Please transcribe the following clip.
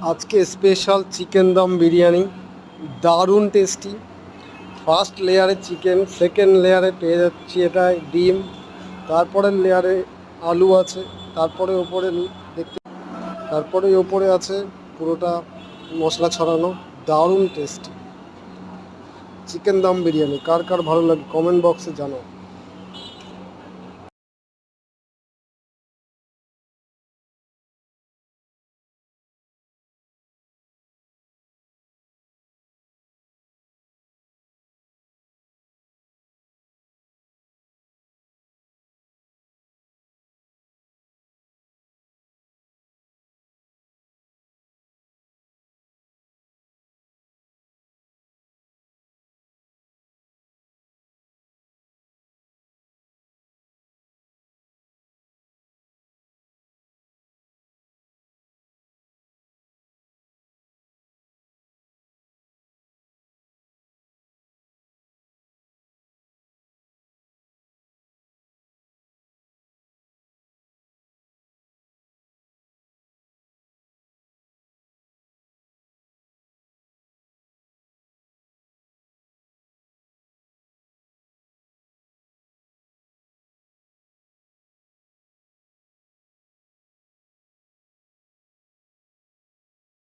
আজকে special chicken dum biryani, দারুণ tasty. First লেয়ারে চিকেন, সেকেন্ড লেয়ারে পেয়ে যাচ্ছি এটা ডিম, তারপরের লেয়ারে আলু আছে, তারপরে ওপরে দেখতে, তারপরে ওপরে আছে পুরোটা মশলা ছড়ানো। দারুণ টেস্টি চিকেন দম বিরিয়ানি। কার কার ভালো লাগে কমেন্ট বক্সে জানাও।